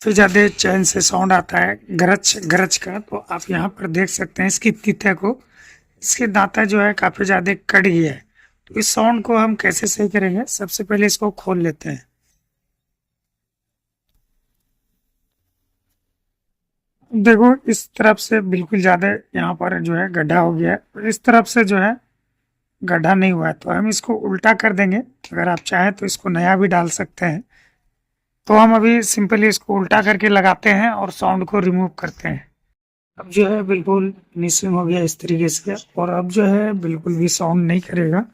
फिर ज़्यादा चैन से साउंड आता है गरज गरज का, तो आप यहाँ पर देख सकते हैं इसकी तीते को, इसके दांता जो है काफ़ी ज़्यादा कट गया है। तो इस साउंड को हम कैसे सही करेंगे, सबसे पहले इसको खोल लेते हैं। देखो इस तरफ से बिल्कुल ज़्यादा यहाँ पर जो है गड्ढा हो गया है, और इस तरफ से जो है गड्ढा नहीं हुआ है, तो हम इसको उल्टा कर देंगे। अगर आप चाहें तो इसको नया भी डाल सकते हैं। तो हम अभी सिंपली इसको उल्टा करके लगाते हैं और साउंड को रिमूव करते हैं। अब जो है बिल्कुल मिसिंग हो गया इस तरीके से, और अब जो है बिल्कुल भी साउंड नहीं करेगा।